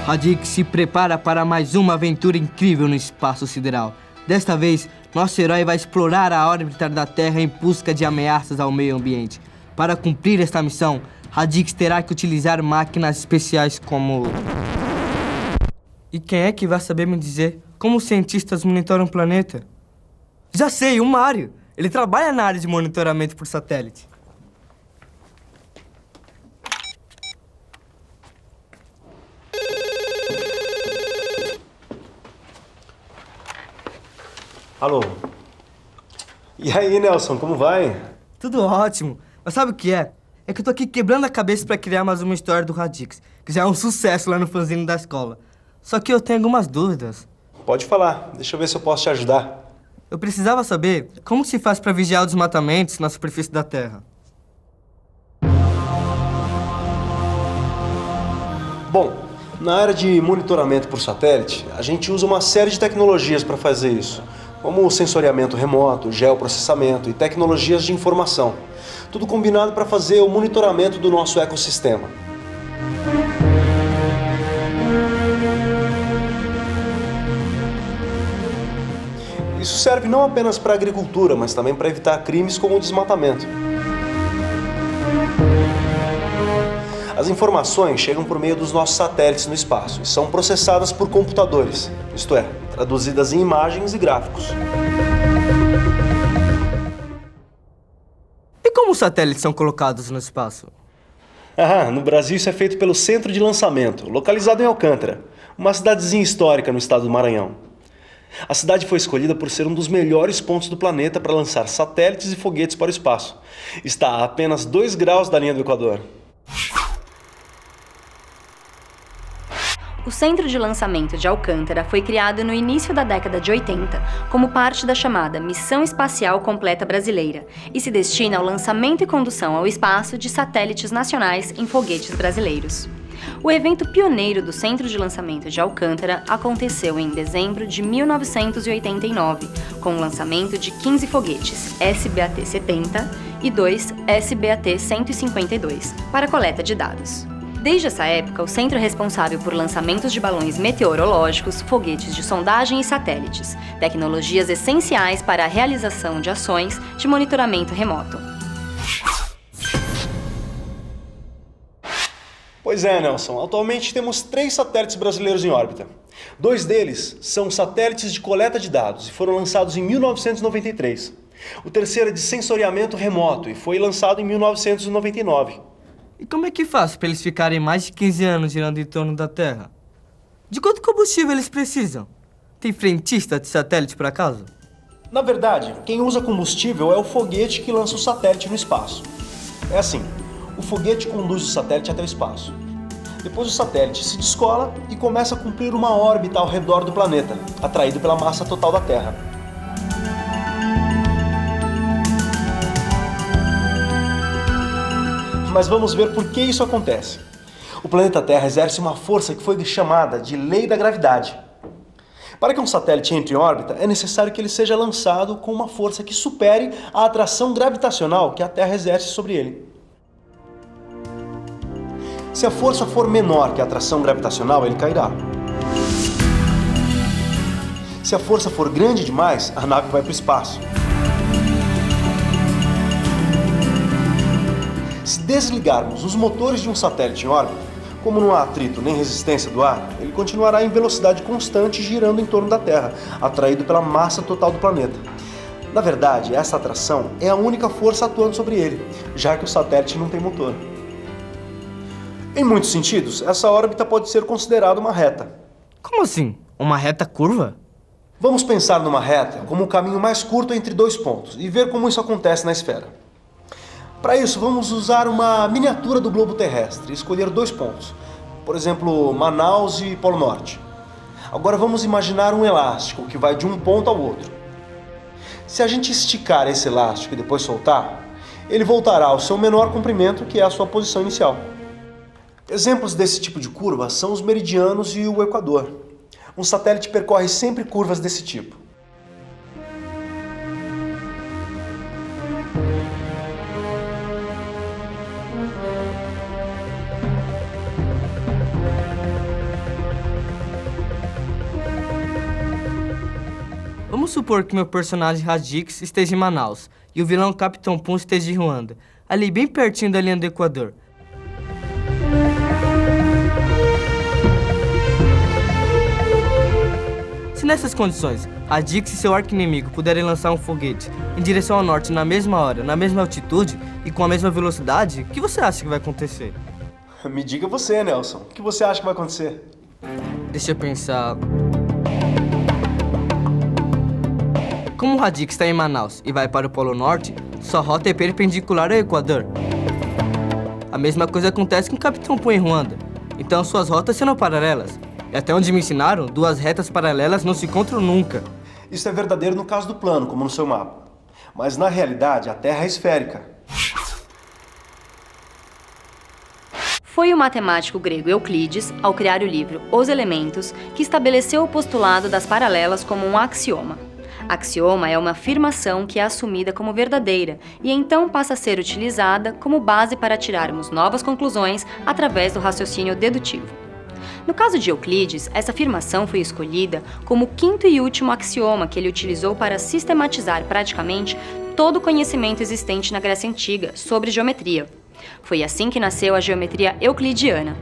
Radix se prepara para mais uma aventura incrível no espaço sideral. Desta vez, nosso herói vai explorar a órbita da Terra em busca de ameaças ao meio ambiente. Para cumprir esta missão, Radix terá que utilizar máquinas especiais como... E quem é que vai saber me dizer como os cientistas monitoram o planeta? Já sei, o Mário! Ele trabalha na área de monitoramento por satélite. Alô? E aí, Nelson, como vai? Tudo ótimo. Mas sabe o que é? É que eu tô aqui quebrando a cabeça pra criar mais uma história do Radix, que já é um sucesso lá no fanzine da escola. Só que eu tenho algumas dúvidas. Pode falar. Deixa eu ver se eu posso te ajudar. Eu precisava saber como se faz pra vigiar os desmatamentos na superfície da Terra. Bom, na área de monitoramento por satélite, a gente usa uma série de tecnologias para fazer isso, como o sensoriamento remoto, geoprocessamento e tecnologias de informação. Tudo combinado para fazer o monitoramento do nosso ecossistema. Isso serve não apenas para a agricultura, mas também para evitar crimes como o desmatamento. As informações chegam por meio dos nossos satélites no espaço e são processadas por computadores, isto é, traduzidas em imagens e gráficos. E como os satélites são colocados no espaço? No Brasil isso é feito pelo Centro de Lançamento, localizado em Alcântara, uma cidadezinha histórica no estado do Maranhão. A cidade foi escolhida por ser um dos melhores pontos do planeta para lançar satélites e foguetes para o espaço. Está a apenas 2 graus da linha do Equador. O Centro de Lançamento de Alcântara foi criado no início da década de 80 como parte da chamada Missão Espacial Completa Brasileira e se destina ao lançamento e condução ao espaço de satélites nacionais em foguetes brasileiros. O evento pioneiro do Centro de Lançamento de Alcântara aconteceu em dezembro de 1989, com o lançamento de 15 foguetes SBAT-70 e 2 SBAT-152 para coleta de dados. Desde essa época, o centro é responsável por lançamentos de balões meteorológicos, foguetes de sondagem e satélites, tecnologias essenciais para a realização de ações de monitoramento remoto. Pois é, Nelson. Atualmente temos 3 satélites brasileiros em órbita. 2 deles são satélites de coleta de dados e foram lançados em 1993. O terceiro é de sensoriamento remoto e foi lançado em 1999. E como é que faz para eles ficarem mais de 15 anos girando em torno da Terra? De quanto combustível eles precisam? Tem frentista de satélite por acaso? Na verdade, quem usa combustível é o foguete que lança o satélite no espaço. É assim, o foguete conduz o satélite até o espaço. Depois o satélite se descola e começa a cumprir uma órbita ao redor do planeta, atraído pela massa total da Terra. Mas vamos ver por que isso acontece. O planeta Terra exerce uma força que foi chamada de Lei da Gravidade. Para que um satélite entre em órbita, é necessário que ele seja lançado com uma força que supere a atração gravitacional que a Terra exerce sobre ele. Se a força for menor que a atração gravitacional, ele cairá. Se a força for grande demais, a nave vai para o espaço. Se desligarmos os motores de um satélite em órbita, como não há atrito nem resistência do ar, ele continuará em velocidade constante girando em torno da Terra, atraído pela massa total do planeta. Na verdade, essa atração é a única força atuando sobre ele, já que o satélite não tem motor. Em muitos sentidos, essa órbita pode ser considerada uma reta. Como assim? Uma reta curva? Vamos pensar numa reta como o caminho mais curto entre 2 pontos e ver como isso acontece na esfera. Para isso, vamos usar uma miniatura do globo terrestre e escolher 2 pontos. Por exemplo, Manaus e Polo Norte. Agora vamos imaginar um elástico que vai de um ponto ao outro. Se a gente esticar esse elástico e depois soltar, ele voltará ao seu menor comprimento, que é a sua posição inicial. Exemplos desse tipo de curva são os meridianos e o Equador. Um satélite percorre sempre curvas desse tipo. supor que meu personagem Radix esteja em Manaus e o vilão Capitão Pum esteja em Ruanda, ali bem pertinho da linha do Equador. Se nessas condições, Radix e seu arqui-inimigo puderem lançar um foguete em direção ao norte na mesma hora, na mesma altitude e com a mesma velocidade, o que você acha que vai acontecer? Me diga você, Nelson. O que você acha que vai acontecer? Deixa eu pensar... Como o Radix está em Manaus e vai para o Polo Norte, sua rota é perpendicular ao Equador. A mesma coisa acontece com o Capitão Pum em Ruanda. Então suas rotas serão paralelas. E até onde me ensinaram, duas retas paralelas não se encontram nunca. Isso é verdadeiro no caso do plano, como no seu mapa. Mas na realidade, a Terra é esférica. Foi o matemático grego Euclides, ao criar o livro Os Elementos, que estabeleceu o postulado das paralelas como um axioma. Axioma é uma afirmação que é assumida como verdadeira e então passa a ser utilizada como base para tirarmos novas conclusões através do raciocínio dedutivo. No caso de Euclides, essa afirmação foi escolhida como o quinto e último axioma que ele utilizou para sistematizar praticamente todo o conhecimento existente na Grécia Antiga sobre geometria. Foi assim que nasceu a geometria euclidiana.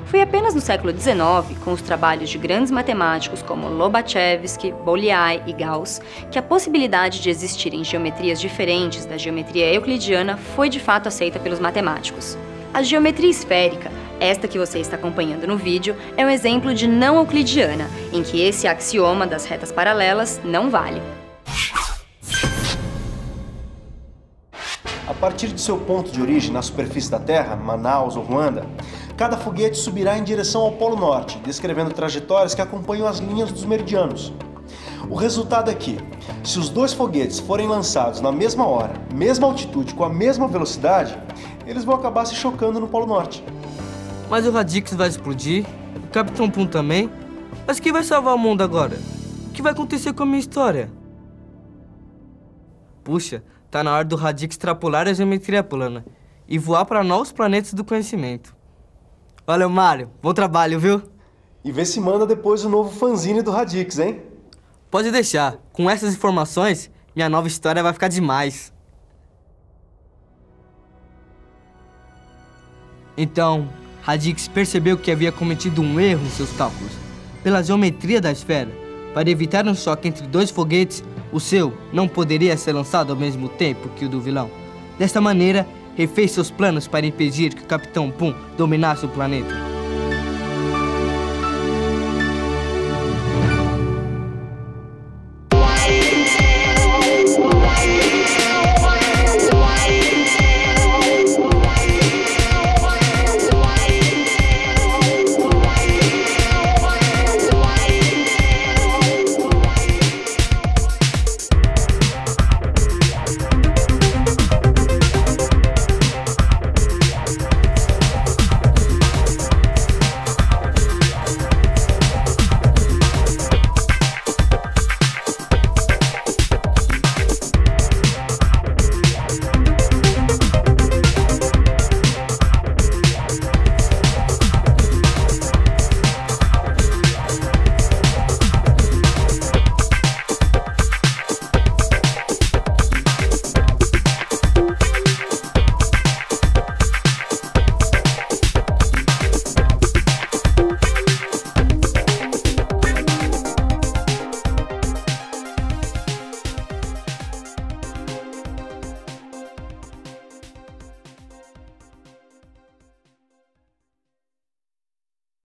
Foi apenas no século XIX, com os trabalhos de grandes matemáticos como Lobachevsky, Bolyai e Gauss, que a possibilidade de existirem geometrias diferentes da geometria euclidiana foi de fato aceita pelos matemáticos. A geometria esférica, esta que você está acompanhando no vídeo, é um exemplo de não euclidiana, em que esse axioma das retas paralelas não vale. A partir de seu ponto de origem na superfície da Terra, Manaus ou Ruanda, cada foguete subirá em direção ao Polo Norte, descrevendo trajetórias que acompanham as linhas dos meridianos. O resultado é que, se os dois foguetes forem lançados na mesma hora, mesma altitude, com a mesma velocidade, eles vão acabar se chocando no Polo Norte. Mas o Radix vai explodir, o Capitão Pum também. Mas quem vai salvar o mundo agora? O que vai acontecer com a minha história? Puxa, tá na hora do Radix extrapolar a geometria plana e voar para novos planetas do conhecimento. Valeu, Mário. Bom trabalho, viu? E vê se manda depois o novo fanzine do Radix, hein? Pode deixar. Com essas informações, minha nova história vai ficar demais. Então, Radix percebeu que havia cometido um erro em seus cálculos. Pela geometria da esfera, para evitar um choque entre dois foguetes, o seu não poderia ser lançado ao mesmo tempo que o do vilão. Desta maneira, refez seus planos para impedir que o Capitão Pum dominasse o planeta.